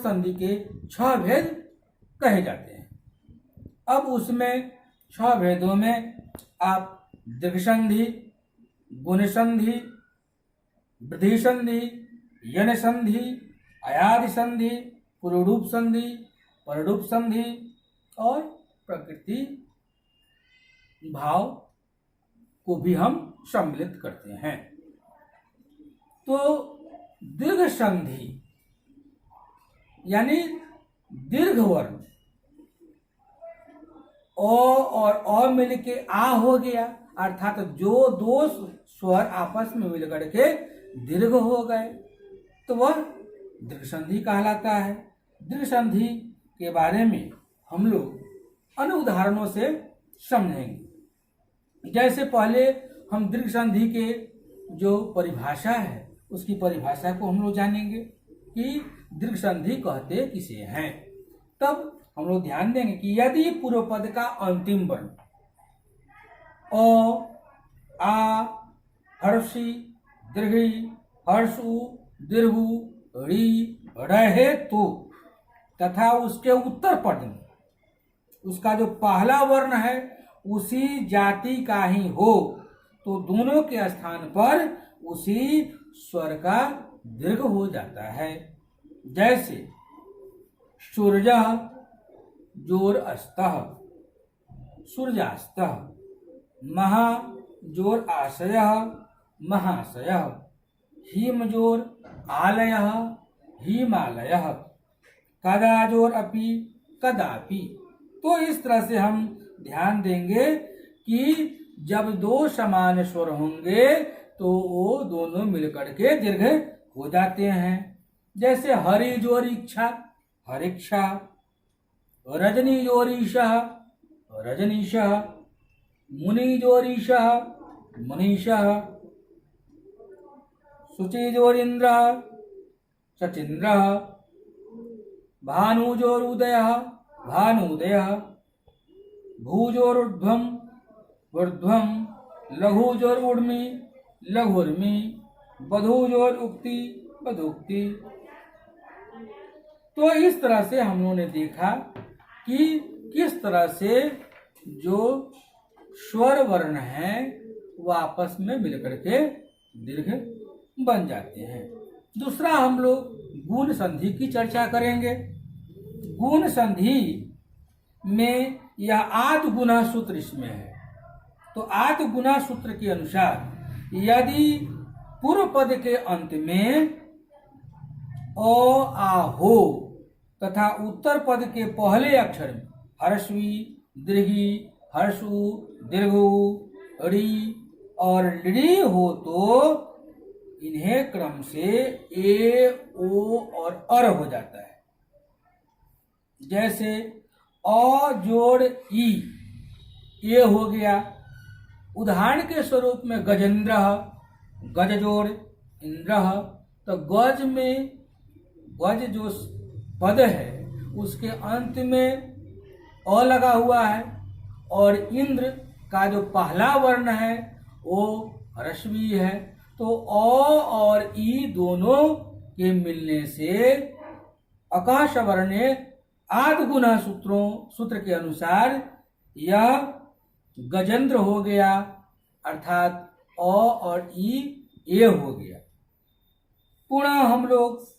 संधि के 6 भेद कहे जाते हैं। अब उसमें 6 भेदों में आप दीर्घ संधि, गुण संधि, वृद्धि संधि, यन संधि, अयादि संधि, पुरुरूप संधि, पररूप संधि और प्रकृति भाव को भी हम सम्मिलित करते हैं। तो दीर्घ संधि यानी दीर्घ वर्ण ओ और अ मिल के आ हो गया, अर्थात जो दो स्वर आपस में मिलकर के दीर्घ हो गए तो वह दीर्घ संधि कहलाता है। दीर्घ संधि के बारे में हम लोग अन्य उदाहरणों से समझेंगे। जैसे पहले हम दीर्घ संधि के जो परिभाषा है उसकी परिभाषा को हम लोग जानेंगे कि दीर्घ संधि कहते किसे हैं। तब हम लोग ध्यान देंगे कि यदि पूर्व पद का अंतिम वर्ण ओ, आ, हर्षी, दीर्घी, हर्षु, दीर्घु, ड़ी रहे तो तथा उसके उत्तर पद में उसका जो पहला वर्ण है उसी जाति का ही हो तो दोनों के स्थान पर उसी स्वर का दीर्घ हो जाता है। जैसे सूर्य जोर अस्तः, सूर्यास्तः, महा जोर आशय, महाशय, हिम जोर आलय, हिमालय, कदा जोर अपि, कदापि। तो इस तरह से हम ध्यान देंगे कि जब दो समान स्वर होंगे तो वो दोनों मिलकर के दीर्घ हो जाते हैं। जैसे हरि जोर इच्छा, हरिक्षा, रजनी जोर ईशः, रजनीशः, मुनि जोर ईशः, मुनीशः, शुचि जोर इंद्रः, शचीन्द्रः, भानु जोर उदयः, भानुदयः, भूजोर ऊर्ध्वम्, ऊर्ध्वम्, लघु जोर ऊर्मि, लघुर्मि, बधू जोर उक्ति, बधुक्ति। तो इस तरह से हम लोगों ने देखा कि किस तरह से जो स्वर वर्ण हैं वो आपस में मिलकर के दीर्घ बन जाते हैं। दूसरा हम लोग गुण संधि की चर्चा करेंगे। गुण संधि में यह आद गुना सूत्र इसमें है। तो आद गुना सूत्र के अनुसार यदि पूर्व पद के अंत में अ आ हो तथा उत्तर पद के पहले अक्षर में हर्षवी, दीर्घी, हर्षु, दीर्घु, ड़ी और ली हो तो इन्हें क्रम से ए, ओ और अर हो जाता है। जैसे अ जोड़ ई, ये हो गया। उदाहरण के स्वरूप में गजेंद्र, गज जोड़ इंद्र, तो गज में गज जो पद है उसके अंत में अ लगा हुआ है और इंद्र का जो पहला वर्ण है वो ह्रस्वी है। तो अ और ई दोनों के मिलने से आकाश वर्ण आद गुना सूत्र के अनुसार यह गजेंद्र हो गया, अर्थात अ और ई ए हो गया। पुनः हम लोग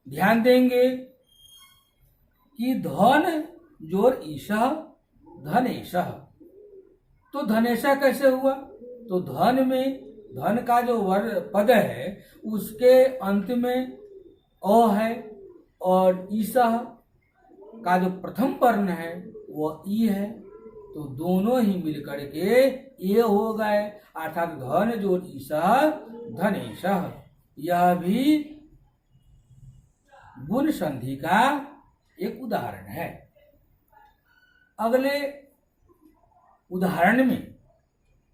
ध्यान देंगे कि धन जोर ईशः, धनेशः। तो धनेशः कैसे हुआ? तो धन में धन का जो पद है उसके अंत में अ है और ईशः का जो प्रथम वर्ण है वो ई है। तो दोनों ही मिलकर के ये हो गए, अर्थात धन जोड़ ईशः, धनेशः। यह भी गुण संधि का एक उदाहरण है। अगले उदाहरण में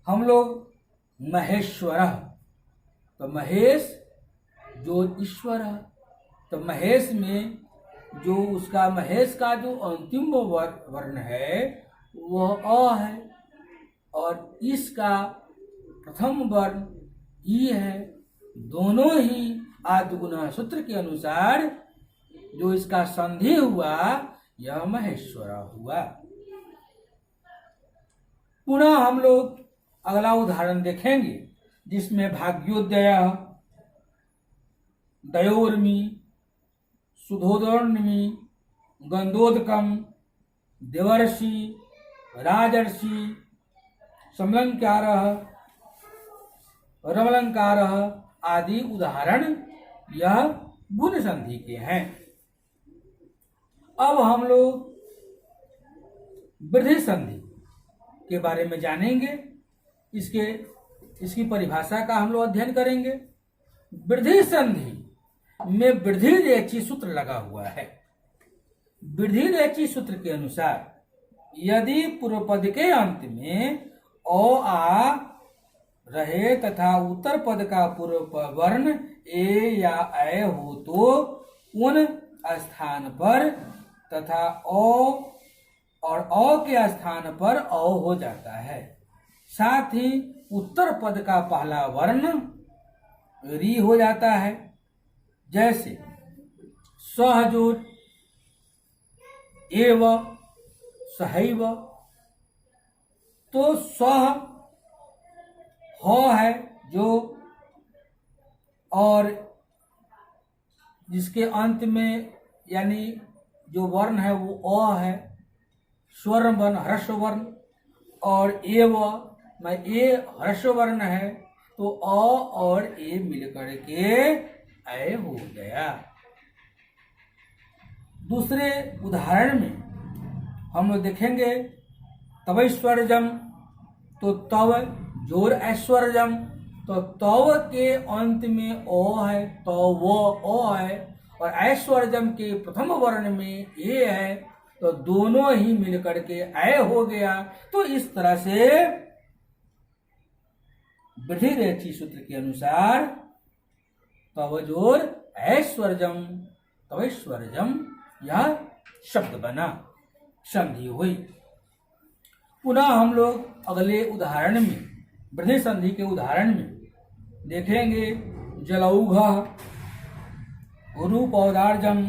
हम लोग महेश्वर, तो महेश जो ईश्वर, तो महेश में जो उसका महेश का जो अंतिम वर्ण है वह अ है और इसका प्रथम वर्ण ई है। दोनों ही आद्य गुना सूत्र के अनुसार जो इसका संधि हुआ यह महेश्वरा हुआ। पुनः हम लोग अगला उदाहरण देखेंगे जिसमें भाग्योदय, दयोर्मी, सुधोदर्मी, गंधोदकम, देवर्षि, राजर्षि, समलंकार, रमलंकार आदि उदाहरण यह गुण संधि के हैं। अब हम लोग वृद्धि संधि के बारे में जानेंगे, इसकी परिभाषा का हम लोग अध्ययन करेंगे। वृद्धि संधि में वृद्धि रेची सूत्र लगा हुआ है। वृद्धि रेची सूत्र के अनुसार यदि पूर्व पद के अंत में ओ आ रहे तथा उत्तर पद का पूर्व वर्ण ए या ऐ हो तो उन स्थान पर तथा ओ और औ के स्थान पर औ हो जाता है। साथ ही उत्तर पद का पहला वर्ण री हो जाता है। जैसे सहजोर, एव, सहैव, तो सह हो है जो और जिसके अंत में यानी जो वर्ण है वो अ है, स्वर्ण वर्ण, ह्रस्व वर्ण, और एव में ए ह्रस्व वर्ण है तो अ और ए मिलकर के ऐ हो गया। दूसरे उदाहरण में हम लोग देखेंगे तवैश्वर्यम, तो तव जोर ऐश्वर्यम, तो तव के अंत में ओ है तो वो ओ है, और ऐश्वर्यम के प्रथम वर्ण में ए है तो दोनों ही मिलकर के ऐ हो गया। तो इस तरह से वृद्धि रेची सूत्र के अनुसार तव जोर ऐश्वर्यम, तवैश्वर्यम यह शब्द बना, संधि हुई। पुनः हम लोग अगले उदाहरण में वृद्धि संधि के उदाहरण में देखेंगे जलौघ, रूपौदार्जम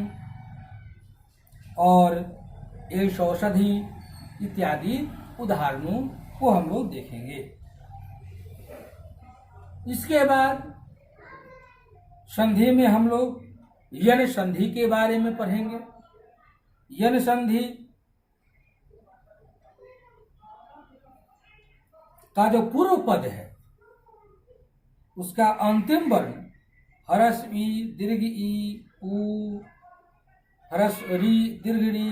और एष औषधि इत्यादि उदाहरणों को हम लोग देखेंगे। इसके बाद संधि में हम लोग यन संधि के बारे में पढ़ेंगे। यन संधि का जो पूर्व पद है उसका अंतिम वर्ण हरस ई दीर्घ ई उ, हरस री दीर्घ री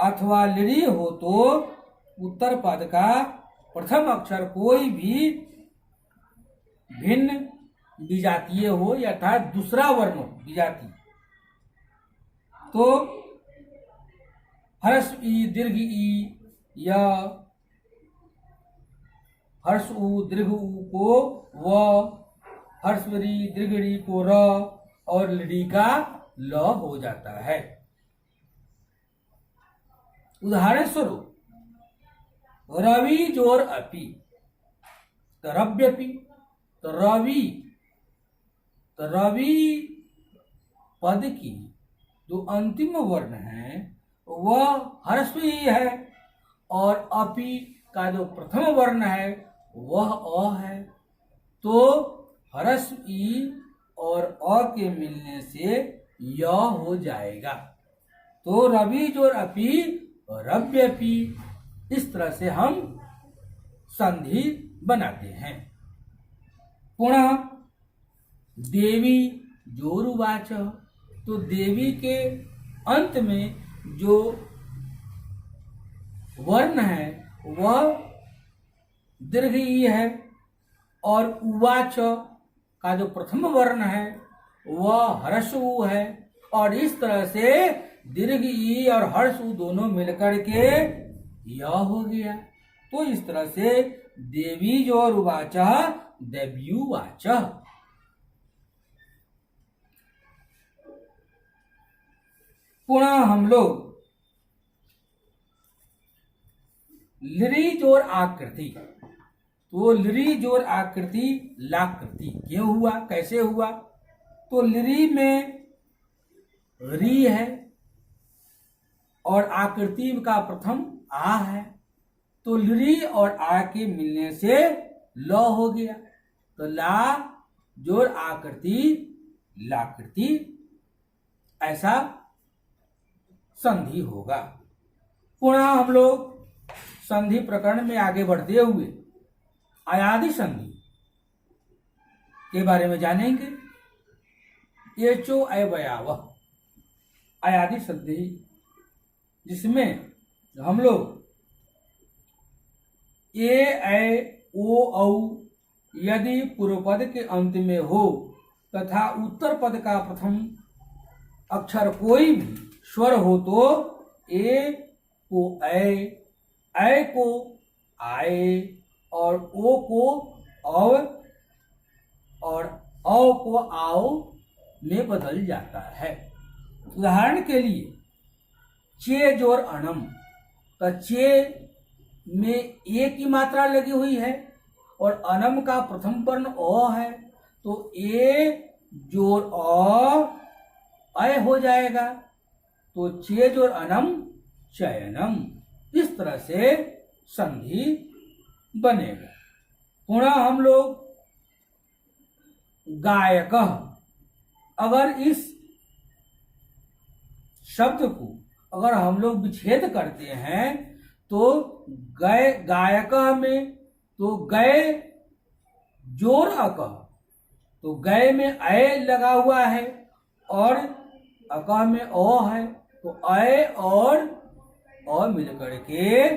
अथवा लिरी हो तो उत्तर पद का प्रथम अक्षर कोई भी भिन्न विजातीय हो या अर्थात दूसरा वर्ण हो विजाती, तो हर्ष ई दीर्घ ई या हर्ष उ दीर्घ उ को व, हर्षवरी दीर्घड़ी को र और लड़ी का ल हो जाता है। उदाहरण स्वरूप रवि जोर अपि, तो रव्यपि, तो रवि पद की जो अंतिम वर्ण है वह ह्रस्व ही है और अपि का जो प्रथम वर्ण है वह अ है, तो ह्रस्व ई और अ के मिलने से य हो जाएगा। तो रवि जोर अपि, रव्यपि, इस तरह से हम संधि बनाते हैं। पुनः देवी जोरुवाच, तो देवी के अंत में जो वर्ण है वह दीर्घ ई है और उवाच का जो प्रथम वर्ण है वह ह्रस्व उ है, और इस तरह से दीर्घ ई और हर्ष उ दोनों मिलकर के य हो गया। तो इस तरह से देवी जोरुवाच देव्युवाच। पुनः हम लोग लिरी जोर आकृति, तो लिरी जोर आकृति लाकृति क्यों हुआ, कैसे हुआ, तो लिरी में री है और आकृति का प्रथम आ है, तो री और आ के मिलने से ल हो गया, तो ला जोड़ आकृति लाकृति, ऐसा संधि होगा। पुनः हम लोग संधि प्रकरण में आगे बढ़ते हुए अयादि संधि के बारे में जानेंगे। एचो अवयावह अयादि संधि, जिसमें हम लोग ए ऐ ओ औ यदि पूर्व पद के अंत में हो तथा उत्तर पद का प्रथम अक्षर कोई भी स्वर हो तो ए को ऐ को आए और ओ को औ और औ को आओ में बदल जाता है। उदाहरण के लिए चे जोर अणम, तो चे में ए की मात्रा लगी हुई है और अनम का प्रथम वर्ण अ है, तो ए जोर अ हो जाएगा, तो चे जोर अनम चयनम, इस तरह से संधि बनेगा। पुनः हम लोग गायक, अगर इस शब्द को अगर हम लोग विच्छेद करते हैं तो गय गायक में तो गय जोर अकह, तो गय में अय लगा हुआ है और अकह में अ है, तो अय और अ मिलकर के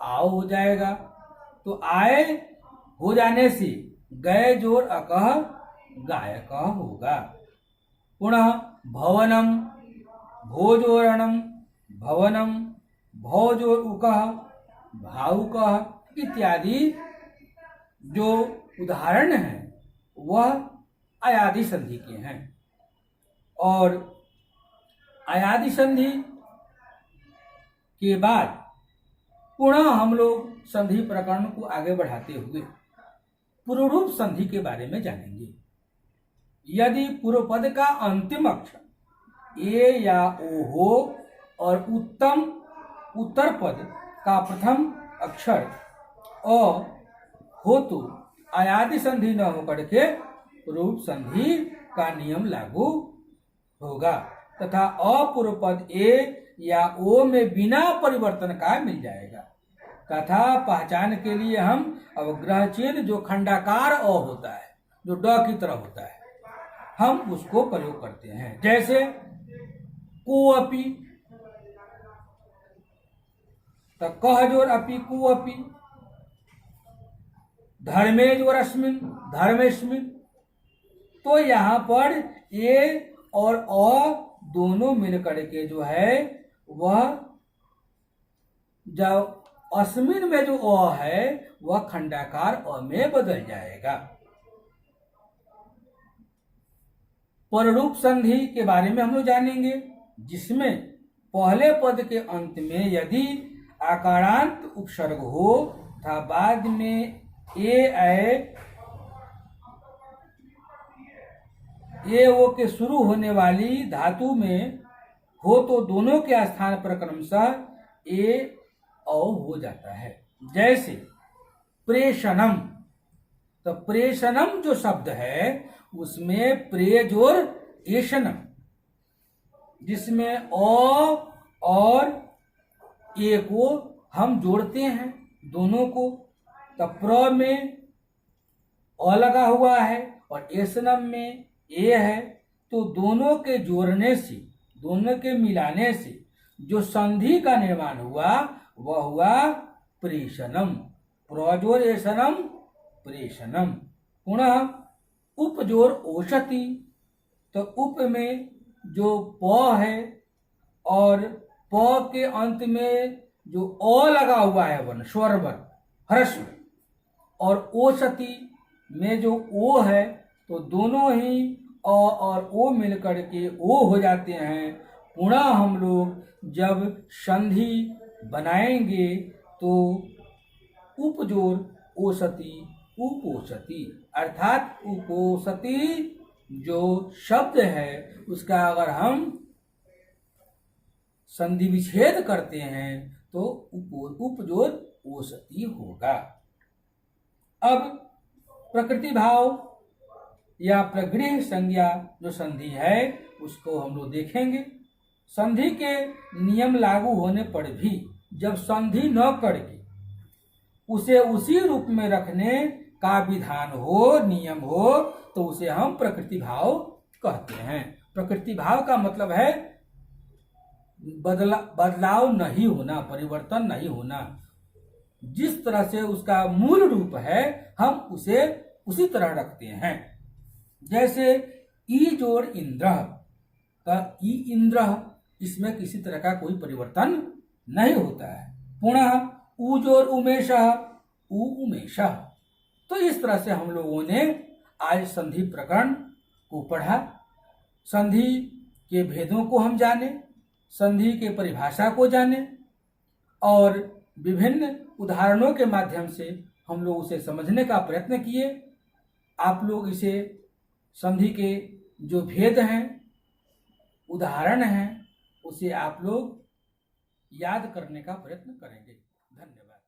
आओ हो जाएगा, तो आय हो जाने से गय जोर अकह गायक होगा। पुनः भवनम, भोजोरणम भवनम, भौजोर उकह भावुकः इत्यादि जो उदाहरण हैं वह अयादि संधि के हैं। और अयादि संधि के बाद पुनः हम लोग संधि प्रकरण को आगे बढ़ाते हुए पूर्वरूप संधि के बारे में जानेंगे। यदि पूर्व पद का अंतिम अक्षर ए या ओ हो और उत्तर पद का प्रथम अक्षर अ हो तो अयादि संधि न होकर के रूप संधि का नियम लागू होगा तथा अपूर्व पद ए या ओ में बिना परिवर्तन का मिल जाएगा। तथा पहचान के लिए हम अवग्रह चिन्ह जो खंडाकार अ होता है, जो ड की तरह होता है, हम उसको प्रयोग करते हैं। जैसे कोअपि, तो कह जोर अपि कुअपि, धर्मे जोर अस्मिन धर्मेस्मिन, तो यहाँ पर ए और अ दोनों मिलकर के जो है वह जब अस्मिन में जो अ है वह खंडाकार अ में बदल जाएगा। पररूप संधि के बारे में हम लोग जानेंगे, जिसमें पहले पद के अंत में यदि आकारांत उपसर्ग हो तथा बाद में ए ओ के शुरू होने वाली धातु में हो तो दोनों के स्थान पर क्रमशः ए औ हो जाता है। जैसे प्रेषणम, तो प्रेषणम जो शब्द है उसमें प्रे जोर एषणम, जिसमें अ और ए को हम जोड़ते हैं दोनों को, तब प्र में अ लगा हुआ है और एषणम में ए है, तो दोनों के जोड़ने से, दोनों के मिलाने से जो संधि का निर्माण हुआ वह हुआ प्रेषणम, प्रजोर एषणम प्रेषणम। पुनः उपजोर ओषति, तो उप में जो प है और प के अंत में जो अ लगा हुआ है वर्ण स्वर वर्ण ह्रस्व, और ओषति में जो ओ है, तो दोनों ही अ और ओ मिलकर के ओ हो जाते हैं। पुनः हम लोग जब संधि बनाएंगे तो उपजोर ओषति उपोषति, अर्थात उपोषति जो शब्द है उसका अगर हम संधि विच्छेद करते हैं तो उपजोर ओसती होगा। अब प्रकृति भाव या प्रगृह संज्ञा जो संधि है उसको हम लोग देखेंगे। संधि के नियम लागू होने पर भी जब संधि न करके उसे उसी रूप में रखने का विधान हो, नियम हो, तो उसे हम प्रकृति भाव कहते हैं। प्रकृति भाव का मतलब है बदलाव नहीं होना, परिवर्तन नहीं होना। जिस तरह से उसका मूल रूप है हम उसे उसी तरह रखते हैं। जैसे ई जोड़ इंद्र का ई इंद्र, इसमें किसी तरह का कोई परिवर्तन नहीं होता है। पुनः ऊ जोड़ उमेश, ऊ उमेश। तो इस तरह से हम लोगों ने आज संधि प्रकरण को पढ़ा, संधि के भेदों को हम जाने, संधि के परिभाषा को जाने और विभिन्न उदाहरणों के माध्यम से हम लोग उसे समझने का प्रयत्न किए। आप लोग इसे संधि के जो भेद हैं, उदाहरण हैं, उसे आप लोग याद करने का प्रयत्न करेंगे। धन्यवाद।